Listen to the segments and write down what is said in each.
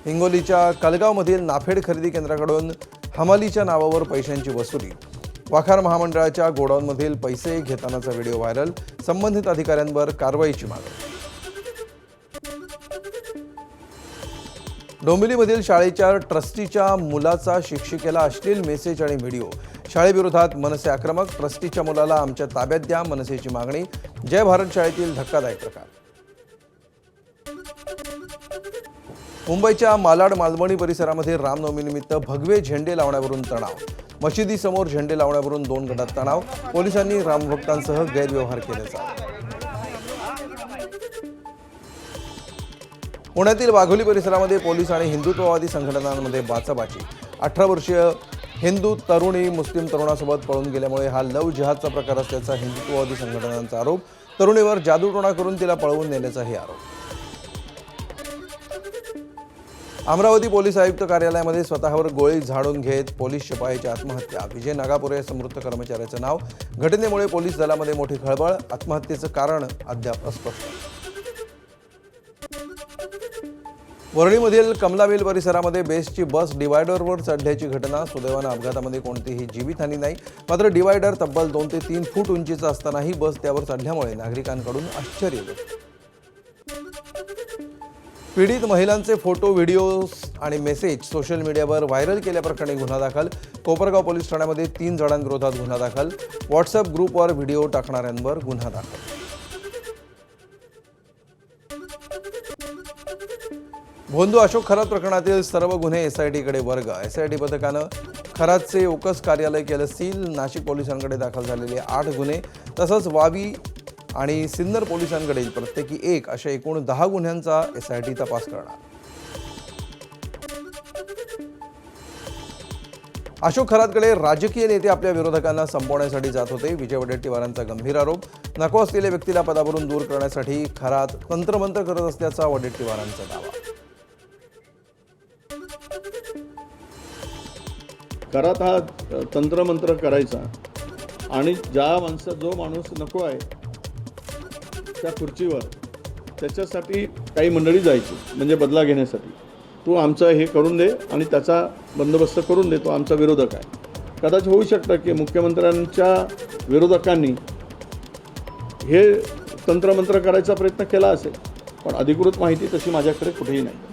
हिंगोलीच्या कलगावमधील नाफेड खरेदी केंद्राकडून हमालीच्या नावावर पैशांची वसुली। वाखार महामंडळाच्या गोडाऊनमधील पैसे घेतानाचा व्हिडिओ व्हायरल। संबंधित अधिकाऱ्यांवर कारवाईची मागणी। डोंबिवलीमधील शाळेच्या ट्रस्टीच्या मुलाचा शिक्षिकेला अश्लील मेसेज आणि व्हिडिओ। शाळेविरोधात मनसे आक्रमक। ट्रस्टीच्या मुलाला आमच्या ताब्यात द्या, मनसेची मागणी। जय भारत शाळेतील धक्कादायक प्रकार। मुंबईच्या मालाड मालवणी परिसरामध्ये रामनवमीनिमित्त भगवे झेंडे लावण्यावरून तणाव। मशिदीसमोर झेंडे लावण्यावरून 2 गटात तणाव। पोलिसांनी रामभक्तांसह गैरव्यवहार केल्याचा। पुण्यातील वाघोली परिसरामध्ये पोलीस आणि हिंदुत्ववादी संघटनांमध्ये बाचाबाची। 18 वर्षीय हिंदू तरुणी मुस्लिम तरुणासोबत पळून गेल्यामुळे हा लव जिहादचा प्रकार असल्याचा हिंदुत्ववादी संघटनांचा आरोप। तरुणीवर जादूटोणा करून तिला पळवून नेल्याचाही आरोप। अमरावती पोलीस आयुक्त कार्यालयामध्ये स्वतःवर गोळी झाडून घेत पोलीस शिपाईची आत्महत्या। विजय नागापुरे या मृत कर्मचाऱ्याचं नाव। घटनेमुळे पोलीस दलामध्ये मोठी खळबळ। आत्महत्येचं कारण अद्याप अस्पष्ट। वरळीमधील कमलावेल परिसरामध्ये बेस्टची बस डिवायडरवर चढल्याची घटना। सुदैवानं अपघातामध्ये कोणतीही जीवितहानी नाही, मात्र डिवायडर तब्बल 2 ते 3 फूट उंचीचा असतानाही बस त्यावर चढल्यामुळे नागरिकांकडून आश्चर्य व्यक्त। पीडित महिलांचे फोटो, व्हिडिओज आणि मेसेज सोशल मीडियावर व्हायरल केल्याप्रकरणी गुन्हा दाखल। कोपरगाव पोलीस ठाण्यामध्ये 3 जणांविरोधात गुन्हा दाखल। व्हॉट्सअप ग्रुपवर व्हिडिओ टाकणाऱ्यांवर गुन्हा दाखल। भोंदू अशोक खरात प्रकरणातील सर्व गुन्हे एसआयटीकडे वर्ग। एसआयटी पथकानं खरातचे ओकस कार्यालय केलं सील। नाशिक पोलिसांकडे दाखल झालेले 8 गुन्हे तसंच वावी आणि सिन्नर पोलिसांकडे प्रत्येकी 1 अशा एकूण 10 गुन्ह्यांचा एसआयटी तपास करणार। अशोक खरातकडे राजकीय नेते आपल्या विरोधकांना संपवण्यासाठी जात होते। विजय वडेट्टीवारांचा गंभीर आरोप। नको असलेल्या व्यक्तीला पदावरून दूर करण्यासाठी खरात तंत्रमंत्र करत असल्याचा वडेट्टीवारांचा दावा। खरात हा तंत्रमंत्र करायचा आणि जो माणूस नको आहे त्या खुर्चीवर त्याच्यासाठी काही मंडळी जायची, म्हणजे बदला घेण्यासाठी। तू आमचं हे करून दे आणि त्याचा बंदोबस्त करून दे, तो आमचा विरोधक आहे। कदाचित होऊ शकतं की मुख्यमंत्र्यांच्या विरोधकांनी हे तंत्रमंत्र करायचा प्रयत्न केला असेल, पण अधिकृत माहिती तशी माझ्याकडे कुठेही नाही।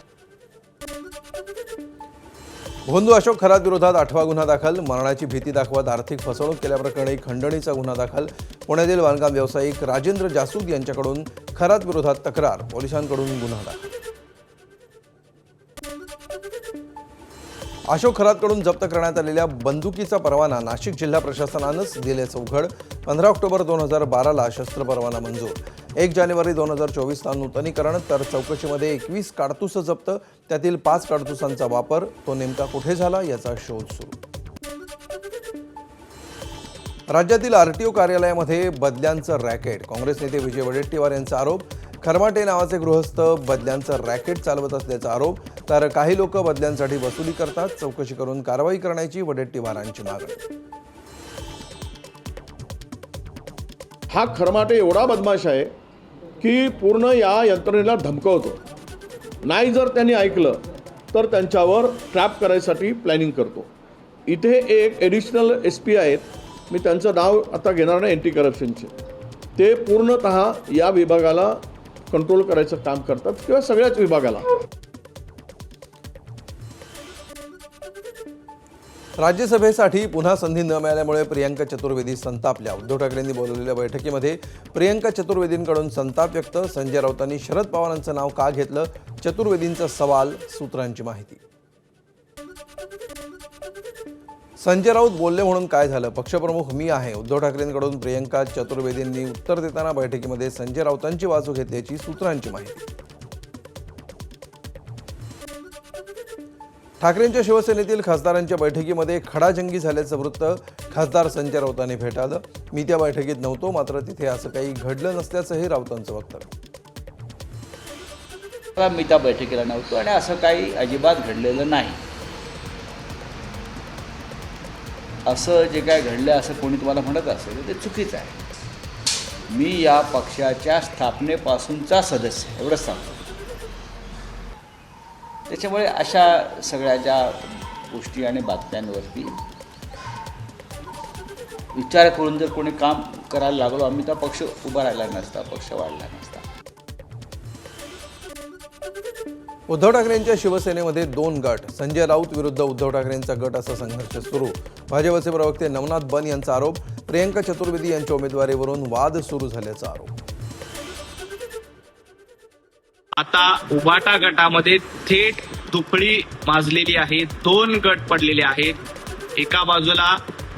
भोंदू अशोक खरात विरोधात 8वा गुन्हा दाखल। मरणाची भीती दाखवत आर्थिक फसवणूक केल्याप्रकरणी खंडणीचा गुन्हा दाखल। पुण्यातील बांधकाम व्यावसायिक राजेंद्र जासूद यांच्याकडून खरात विरोधात तक्रार। पोलिसांकडून गुन्हा दाखल। अशोक खरातकडून जप्त करण्यात आलेल्या बंदुकीचा परवाना नाशिक जिल्हा प्रशासनानंच दिल्याचं उघड। 15 ऑक्टोबर 2012ला शस्त्र परवाना मंजूर। 1 जानेवारी 2024ला नूतनीकरण, तर चौकशीमध्ये 21 काडतुस जप्त। त्यातील 5 काडतुसांचा वापर तो नेमका कुठे झाला याचा शोध सुरू। राज्यातील आरटीओ कार्यालयामध्ये बदल्यांचं रॅकेट। काँग्रेस नेते विजय वडेट्टीवार यांचा आरोप। खरमाटे नावाचे गृहस्थ बदल्यांचं रॅकेट चालवत असल्याचा आरोप, तर काही लोक बदल्यांसाठी वसुली करतात। चौकशी करून कारवाई करण्याची वडेट्टीवारांची मागणी। हा खरमाटे एवढा बदमाश आहे की पूर्ण या यंत्रणेला धमकवतो। नाही जर त्यांनी ऐकलं तर त्यांच्यावर ट्रॅप करायसाठी प्लॅनिंग करतो। इथे एक ॲडिशनल SP आहेत, मी त्यांचं नाव आता घेणार नाही, अँटी करप्शनचे। ते पूर्णतः या विभागाला कंट्रोल करायचं काम करतात किंवा सगळ्याच विभागाला। राज्यसभेसाठी पुन्हा संधी न मिळाल्यामुळे प्रियंका चतुर्वेदी संतापल्या। उद्धव ठाकरेंनी बोलवलेल्या बैठकीमध्ये प्रियंका चतुर्वेदींकडून संताप व्यक्त। संजय राऊतांनी शरद पवारांचं नाव का घेतलं? चतुर्वेदींचा सवाल, सूत्रांची माहिती। संजय राऊत बोलले म्हणून काय झालं? पक्षप्रमुख मी आहे। उद्धव ठाकरेंकडून प्रियंका चतुर्वेदींनी उत्तर देताना बैठकीमध्ये संजय राऊतांची बाजू घेतल्याची सूत्रांची माहिती। ठाकरेंच्या शिवसेनेतील खासदारांच्या बैठकीमध्ये खडाजंगी झाल्याचं वृत्त खासदार संजय राऊतांनी फेटाळलं। मी त्या बैठकीत नव्हतो, मात्र तिथे असं काही घडलं नसल्याचंही राऊतांचं वक्तव्य। मी त्या बैठकीला नव्हतो आणि असं काही अजिबात घडलेलं नाही। असं जे काय घडलं असं कोणी तुम्हाला म्हणत असेल ते चुकीचं आहे। मी या पक्षाच्या स्थापनेपासूनचा सदस्य, एवढंच सांगतो। त्याच्यामुळे अशा सगळ्या ज्या गोष्टी आणि बातम्यांवरती विचार करून जर कोणी काम करायला लागलो आम्ही तर पक्ष उभा राहिला नसता, पक्ष वाढला नसता. उद्धव ठाकरेंच्या शिवसेनेमध्ये 2 गट. संजय राऊत विरुद्ध उद्धव ठाकरेंचा गट असा संघर्ष सुरू. भाजपचे प्रवक्ते नवनाथ बन यांचा आरोप. प्रियंका चतुर्वेदी यांच्या उमेदवारीवरून वाद सुरू झाल्याचा आरोप. आता उबाटा गटामध्ये थेट दुफळी माजलेली आहे. 2 गट पडलेले आहेत. एका बाजूला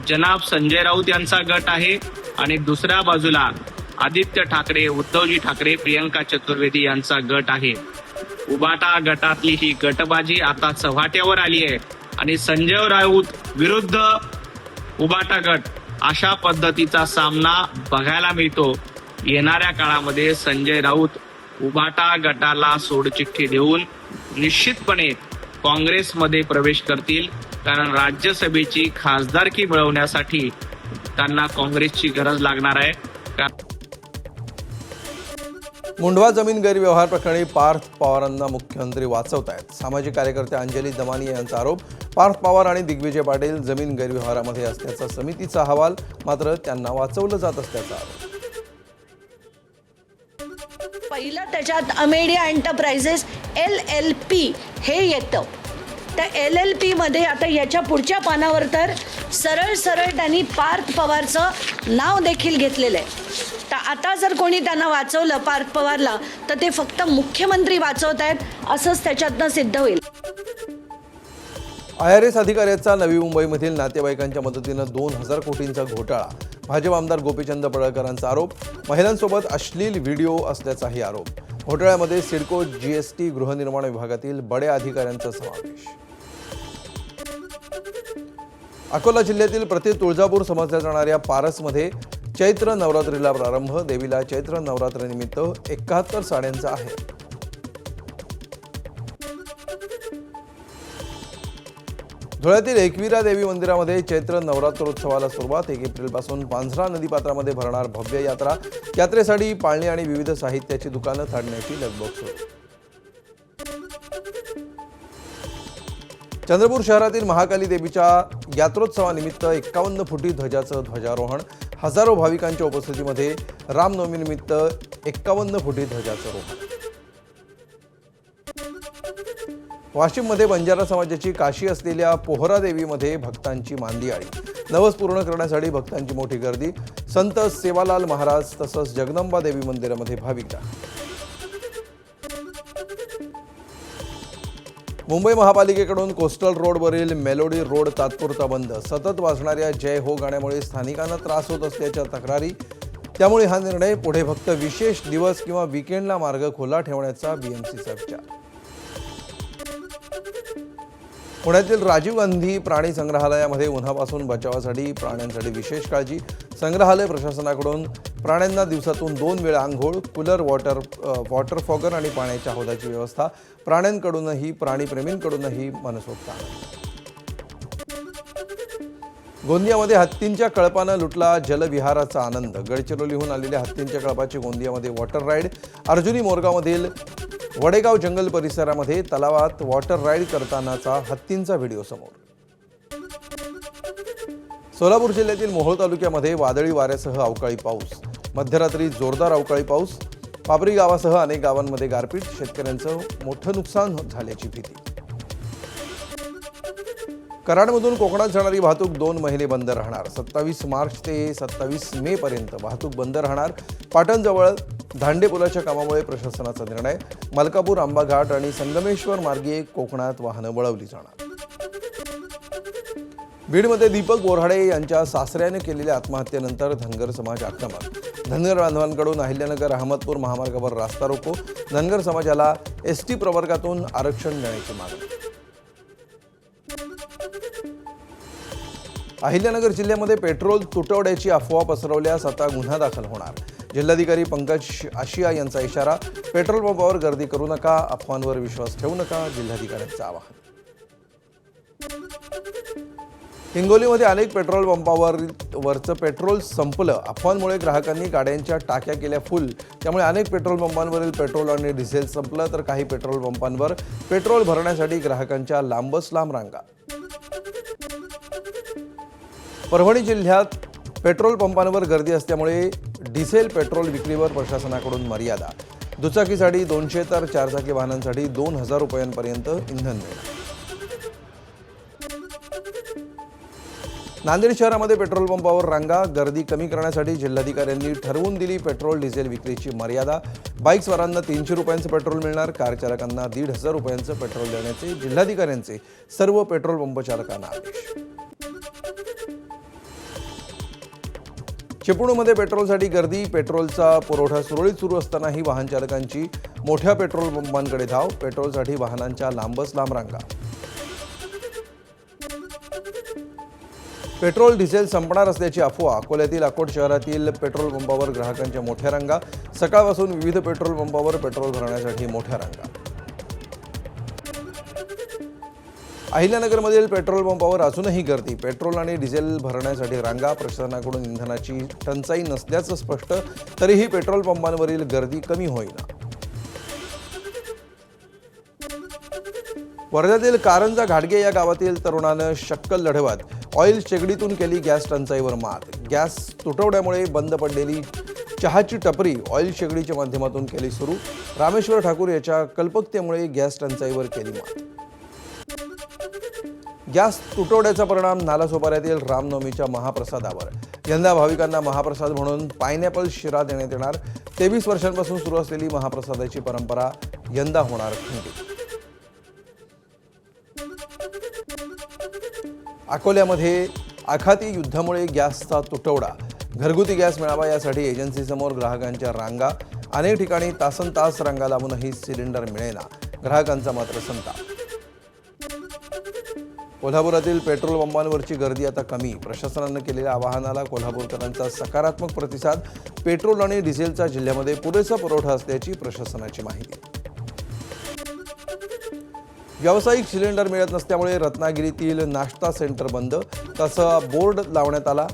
जनाब संजय राऊत यांचा गट आहे आणि दुसऱ्या बाजूला आदित्य ठाकरे, उद्धवजी ठाकरे, प्रियंका चतुर्वेदी यांचा गट आहे. उबाटा गटातली ही गटबाजी आता चव्हाट्यावर आली आहे आणि संजय राऊत विरुद्ध उबाटा गट अशा पद्धतीचा सामना बघायला मिळतो. येणाऱ्या काळामध्ये संजय राऊत उबाटा गटाला सोडचिठ्ठी देऊन निश्चितपणे काँग्रेसमध्ये प्रवेश करतील, कारण राज्यसभेची खासदारकी मिळवण्यासाठी त्यांना काँग्रेसची गरज लागणार आहे. मुंढवा जमीन गैरव्यवहार प्रकरणी पार्थ पवारांना मुख्यमंत्री वाचवतायत. सामाजिक कार्यकर्ते अंजली दमानिया यांचा आरोप. पार्थ पवार आणि दिग्विजय पाटील जमीन गैरव्यवहारामध्ये असल्याचा समितीचा अहवाल, मात्र त्यांना वाचवलं जात असल्याचा आरोप. पहिलं त्याच्यात अमेडिया एंटरप्राइजेस LLP हे येतं. त्या LLP मध्ये आता याच्या पुढच्या पानावर तर सरळ त्यांनी पार्थ पवारचं नाव देखील घेतलेलं आहे. तर आता जर कोणी त्यांना वाचवलं पार्थ पवारला तर ते फक्त मुख्यमंत्री वाचवत आहेत असंच त्याच्यातनं सिद्ध होईल. IRS अधिकाऱ्याचा नवी मुंबईमधील नातेवाईकांच्या मदतीनं 2000 कोटींचा घोटाळा. भाजप आमदार गोपीचंद पडळकरांचा आरोप. महिलांसोबत अश्लील व्हिडिओ असल्याचाही आरोप. घोटाळ्यामध्ये सिडको, GST, गृहनिर्माण विभागातील बड्या अधिकाऱ्यांचा समावेश. अकोला जिल्ह्यातील प्रति तुळजापूर समजल्या जाणाऱ्या पारसमध्ये चैत्र नवरात्रीला प्रारंभ. देवीला चैत्र नवरात्रीनिमित्त 71 साड्यांचा आहे. धुळ्यातील एकविरा देवी मंदिरामध्ये चैत्र नवरात्रोत्सवाला सुरुवात. 1 एप्रिलपासून पांझरा नदीपात्रामध्ये भरणार भव्य यात्रा. यात्रेसाठी पाळणी आणि विविध साहित्याची दुकानं थाडण्याची लगबग सुरू. चंद्रपूर शहरातील महाकाली देवीच्या यात्रोत्सवानिमित्त 51 फुटी ध्वजाचं ध्वजारोहण. हजारो भाविकांच्या उपस्थितीमध्ये रामनवमीनिमित्त 51 फुटी ध्वजाचं रोहण. वाशिममध्ये बंजारा समाजाची काशी असलेल्या पोहरा देवीमध्ये भक्तांची मांदियाळी. नवस पूर्ण करण्यासाठी भक्तांची मोठी गर्दी. संत सेवालाल महाराज तसंच जगदंबा देवी मंदिरामध्ये भाविक. मुंबई महापालिकेकडून कोस्टल रोडवरील मेलोडी रोड तात्पुरता बंद. सतत वाजणाऱ्या जय हो गाण्यामुळे स्थानिकांना त्रास होत असल्याच्या तक्रारी. त्यामुळे हा निर्णय पुढे फक्त विशेष दिवस किंवा वीकेंडला मार्ग खुला ठेवण्याचा BMCचा विचार. पुण्यातील राजीव गांधी प्राणी संग्रहालयामध्ये उन्हापासून बचावासाठी प्राण्यांसाठी विशेष काळजी. संग्रहालय प्रशासनाकडून प्राण्यांना दिवसातून 2 वेळा आंघोळ, कूलर, वॉटर फॉगर आणि पाण्याच्या हौदाची व्यवस्था. प्राण्यांकडूनही प्राणीप्रेमींकडूनही मनसोक्त आनंद. गोंदियामध्ये हत्तींच्या कळपानं लुटला जलविहाराचा आनंद. गडचिरोलीहून आलेल्या हत्तींच्या कळपाची गोंदियामध्ये वॉटर राईड. अर्जुनी मोरगावमधील वडेगाव जंगल परिसरामध्ये तलावात वॉटर राईड करतानाचा हत्तींचा व्हिडिओ समोर. सोलापूर जिल्ह्यातील मोहोळ तालुक्यामध्ये वादळी वाऱ्यासह अवकाळी पाऊस. मध्यरात्री जोरदार अवकाळी पाऊस. पापरी गावासह अनेक गावांमध्ये गारपीट. शेतकऱ्यांचं मोठं नुकसान झाल्याची भीती. कराडमधून कोकणात जाणारी वाहतूक 2 महिने बंद राहणार. 27 मार्च ते 27 मे पर्यंत वाहतूक बंद राहणार. पाटणजवळ धांडे पुलाच्या कामामुळे प्रशासनाचा निर्णय. मलकापूर, आंबा घाट आणि संगमेश्वर मार्गे कोकणात वाहनं वळवली जाणार. बीडमध्ये दीपक बोऱ्हाडे यांच्या सासऱ्याने केलेल्या आत्महत्येनंतर धनगर समाज आक्रमक. धनगर बांधवांकडून अहिल्यानगर अहमदपूर महामार्गावर रास्ता रोको. धनगर समाजाला ST प्रवर्गातून आरक्षण देण्याची मागणी. अहिल्यानगर जिल्ह्यामध्ये पेट्रोल तुटवड्याची अफवा पसरवल्यास आता गुन्हा दाखल होणार. जिल्हाधिकारी पंकज आशिया यांचा इशारा. पेट्रोल पंपावर गर्दी करू नका, अफवांवर विश्वास ठेवू नका, जिल्हाधिकाऱ्यांचं आवाहन. हिंगोलीमध्ये अनेक पेट्रोल पंपावरचं पेट्रोल संपलं. अफवांमुळे ग्राहकांनी गाड्यांच्या टाक्या केल्या फुल. त्यामुळे अनेक पेट्रोल पंपांवरील पेट्रोल आणि डिझेल संपलं, तर काही पेट्रोल पंपांवर पेट्रोल भरण्यासाठी ग्राहकांच्या लांबच लांब रांगा. परभणी जिल्ह्यात पेट्रोल पंपांवर गर्दी असल्यामुळे डिझेल पेट्रोल विक्रीवर प्रशासनाकडून मर्यादा. दुचाकीसाठी 200 तर चारचाकी वाहनांसाठी 2000 रुपयांपर्यंत इंधन मिळणार. नांदेड शहरामध्ये पेट्रोल पंपावर रांगा. गर्दी कमी करण्यासाठी जिल्हाधिकाऱ्यांनी ठरवून दिली पेट्रोल डिझेल विक्रीची मर्यादा. बाईकस्वारांना 300 रुपयांचं पेट्रोल मिळणार. कार चालकांना 1500 रुपयांचं पेट्रोल देण्याचे जिल्हाधिकाऱ्यांचे सर्व पेट्रोल पंप चालकांना आदेश. चिपळूणमध्ये पेट्रोलसाठी गर्दी. पेट्रोलचा पुरवठा सुरळीत सुरू असतानाही वाहन चालकांची मोठ्या पेट्रोल पंपांकडे धाव. पेट्रोलसाठी वाहनांच्या लांबच लांब रांगा. पेट्रोल डिझेल संपणार असल्याची अफवा. अकोल्यातील अकोट शहरातील पेट्रोल पंपावर ग्राहकांच्या मोठ्या रांगा. सकाळपासून विविध पेट्रोल पंपावर पेट्रोल भरण्यासाठी मोठ्या रांगा. अहिल्यानगरमधील पेट्रोल पंपावर अजूनही गर्दी. पेट्रोल आणि डिझेल भरण्यासाठी रांगा. प्रशासनाकडून इंधनाची टंचाई नसल्याचं स्पष्ट, तरीही पेट्रोल पंपांवरील गर्दी कमी होईना. वर्ध्यातील कारंजा घाटगे या गावातील तरुणानं शक्कल लढवत ऑइल शेगडीतून केली गॅस टंचाईवर मात. गॅस तुटवड्यामुळे बंद पडलेली चहाची टपरी ऑइल शेगडीच्या माध्यमातून केली सुरू. रामेश्वर ठाकूर याच्या कल्पकतेमुळे गॅस टंचाईवर केली मात. गॅस तुटवड्याचा परिणाम नालासोपाऱ्यातील रामनवमीच्या महाप्रसादावर. यंदा भाविकांना महाप्रसाद म्हणून पायनॅपल शिरा देण्यात येणार. 23 वर्षांपासून सुरू असलेली महाप्रसादाची परंपरा यंदा होणार खंडित. अकोल्यामध्ये आखाती युद्धामुळे गॅसचा तुटवडा. घरगुती गॅस मिळावा यासाठी एजन्सीसमोर ग्राहकांच्या रांगा. अनेक ठिकाणी तासनतास रांगा लावूनही सिलेंडर मिळेना. ग्राहकांचा मात्र संताप. कोल्हापुरातील पेट्रोल पंपांवरची गर्दी आता कमी. प्रशासनानं केलेल्या आवाहनाला कोल्हापूरकरांचा सकारात्मक प्रतिसाद. पेट्रोल आणि डिझेलचा जिल्ह्यामध्ये पुरेसा पुरवठा असल्याची प्रशासनाची माहिती. व्यावसायिक सिलेंडर मिळत नसल्यामुळे रत्नागिरीतील नाश्ता सेंटर बंद. तसा बोर्ड लावण्यात आला.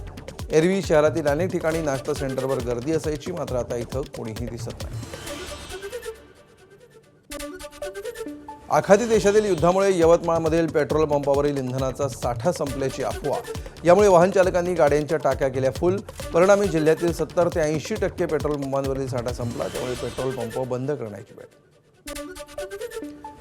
एरवी शहरातील अनेक ठिकाणी नाश्ता सेंटरवर गर्दी असायची, मात्र आता इथं कोणीही दिसत नाही. आखाती देशातील युद्धामुळे यवतमाळमधील पेट्रोल पंपावरील इंधनाचा साठा संपल्याची अफवा. यामुळे वाहन चालकांनी गाड्यांच्या टाक्या केल्या फुल. परिणामी जिल्ह्यातील 70 ते 80% पेट्रोल पंपांवरील साठा संपला. त्यामुळे पेट्रोल पंप बंद करण्याची वेळ.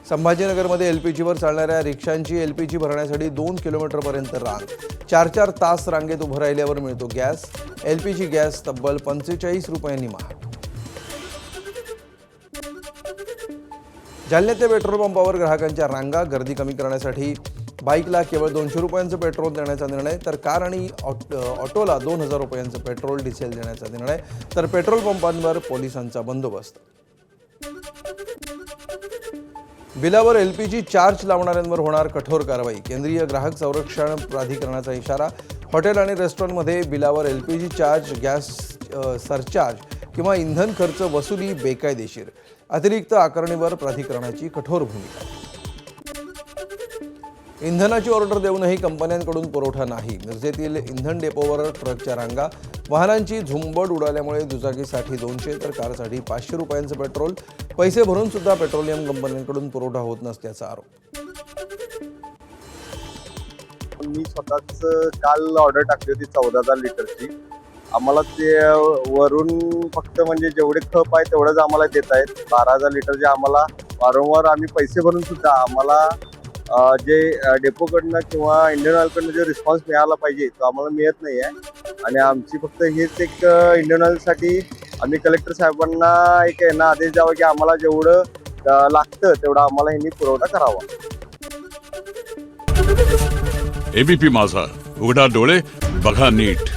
संभाजीनगरमध्ये एलपीजीवर चालणाऱ्या रिक्षांची एलपीजी भरण्यासाठी 2 किलोमीटरपर्यंत रांग. 4-4 तास रांगेत उभं राहिल्यावर मिळतो गॅस. एलपीजी गॅस तब्बल 45 रुपयांनी महाग. जालन्याच्या पेट्रोल पंपावर ग्राहकांच्या रांगा. गर्दी कमी करण्यासाठी बाईकला केवळ 200 रुपयांचं पेट्रोल देण्याचा निर्णय, तर कार आणि ऑटोला 2000 रुपयांचं पेट्रोल डिझेल देण्याचा निर्णय. तर पेट्रोल पंपांवर पोलिसांचा बंदोबस्त. बिलावर एलपीजी चार्ज लावणाऱ्यांवर होणार कठोर कारवाई. केंद्रीय ग्राहक संरक्षण प्राधिकरणाचा इशारा. हॉटेल आणि रेस्टॉरंटमध्ये बिलावर एलपीजी चार्ज, गॅस सरचार्ज किंवा इंधन खर्च वसुली बेकायदेशीर. अतिरिक्त आकारणीवर प्राधिकरणाची कठोर भूमिका. इंधनाची ऑर्डर देऊनही कंपन्यांकडून पुरवठा नाही. मिरजेतील इंधन डेपोवर ट्रकच्या रांगा. वाहनांची झुंबड उडाल्यामुळे दुचाकीसाठी 200 तर कारसाठी 500 रुपयांचं पेट्रोल. पैसे भरून सुद्धा पेट्रोलियम कंपन्यांकडून पुरवठा होत नसल्याचा आरोप. मी स्वतःच काल ऑर्डर टाकली होती 14,000 लिटरची. आम्हाला ते वरून फक्त म्हणजे जेवढे खप आहे तेवढंच आम्हाला देत आहेत. 12,000 लिटरचे आम्हाला वारंवार आम्ही पैसे भरून सुद्धा आम्हाला जे डेपोकडनं किंवा इंडियन ऑइलकडनं जो रिस्पॉन्स मिळाला पाहिजे तो आम्हाला मिळत नाही आहे. आणि आमची फक्त हेच एक इंडियन ऑइलसाठी आम्ही कलेक्टर साहेबांना एक यांना आदेश द्यावा की आम्हाला जेवढं लागतं तेवढं आम्हाला यांनी पुरवठा करावा. एबीपी माझा, उघडा डोळे बघा नीट.